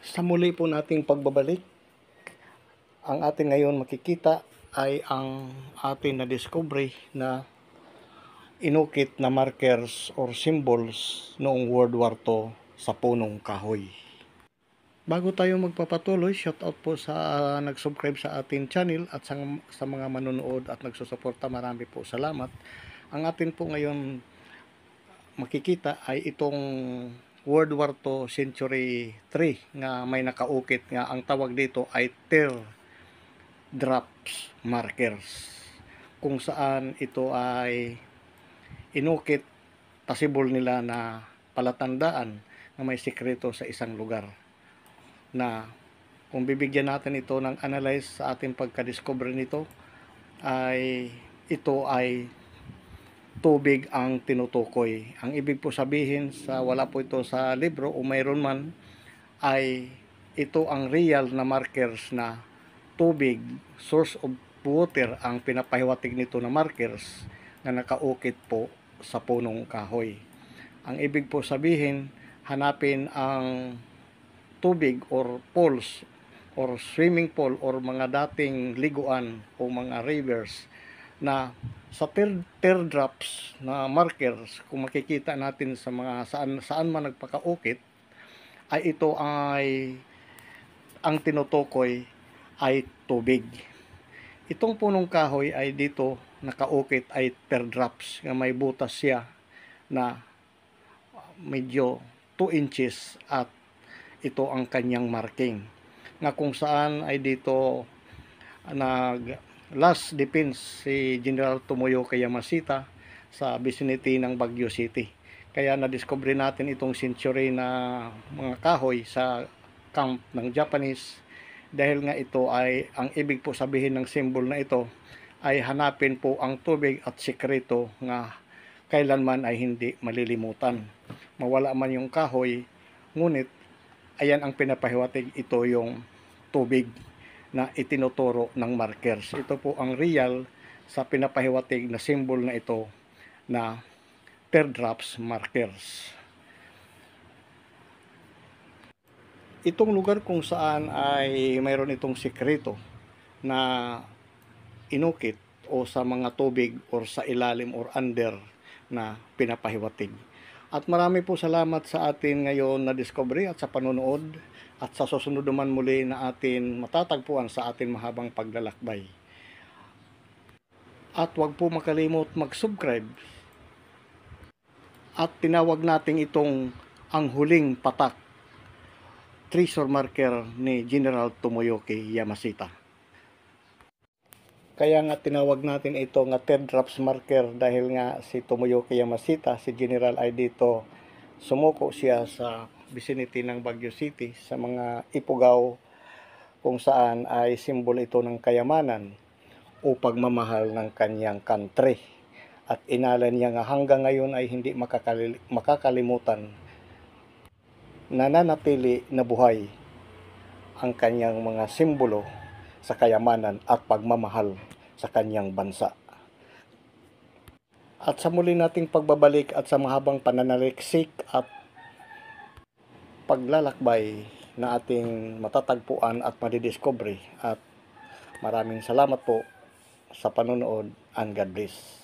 Sa muli po nating pagbabalik, ang atin ngayon makikita ay ang atin na discovery na inukit na markers or symbols noong World War II sa punong kahoy. Bago tayo magpapatuloy, shoutout po sa nag-subscribe sa ating channel at sa mga manonood at nagsusuporta, marami po salamat. Ang atin po ngayon makikita ay itong World War II Century 3 nga may nakaukit nga ang tawag dito ay teardrops markers, kung saan ito ay inukit possible nila na palatandaan na may sikreto sa isang lugar, na kung bibigyan natin ito ng analyze sa ating pagka-discover nito ay ito ay tubig ang tinutukoy. Ang ibig po sabihin sa wala po ito sa libro o mayroon man ay ito ang real na markers na tubig, source of water ang pinapahiwatig nito na markers na nakaukit po sa punong kahoy. Ang ibig po sabihin, hanapin ang tubig or pools or swimming pool or mga dating liguan o mga rivers na sa teardrops na markers, kung makikita natin sa mga saan man nagpakaukit, ay ito ay ang tinutukoy ay tubig. Itong punong kahoy ay dito nakaukit ay teardrops nga may butas siya na medyo 2 inches at ito ang kanyang marking, nga kung saan ay dito last defense si General Tomoyoki Yamashita sa vicinity ng Baguio City. Kaya na-discover natin itong century na mga kahoy sa camp ng Japanese, dahil nga ito ay, ang ibig po sabihin ng symbol na ito ay hanapin po ang tubig at sikreto nga kailanman ay hindi malilimutan. Mawala man yung kahoy, ngunit ayan ang pinapahiwatig, ito yung tubig na itinuturo ng markers. Ito po ang real sa pinapahiwatig na symbol na ito na teardrops markers. Itong lugar kung saan ay mayroon itong sikreto na inukit o sa mga tubig or sa ilalim or under na pinapahiwatig. At marami po salamat sa atin ngayon na discovery at sa panonood, at sa susunod naman muli na atin matatagpuan sa atin mahabang paglalakbay. At huwag po makalimot mag-subscribe. At tinawag natin itong ang huling patak, treasure marker ni General Tomoyoki Yamashita. Kaya nga tinawag natin ito nga teardrops marker, dahil nga si Tomoyoki Yamashita, si General, ay dito sumuko siya sa vicinity ng Baguio City sa mga ipugaw, kung saan ay simbolo ito ng kayamanan o pagmamahal ng kanyang country. At inalan niya nga hanggang ngayon ay hindi makakalimutan, nananatili na buhay ang kanyang mga simbolo sa kayamanan at pagmamahal sa kanyang bansa. At sa muli nating pagbabalik at sa mahabang pananaliksik at paglalakbay na ating matatagpuan at madidiscovery, at maraming salamat po sa panonood and God bless.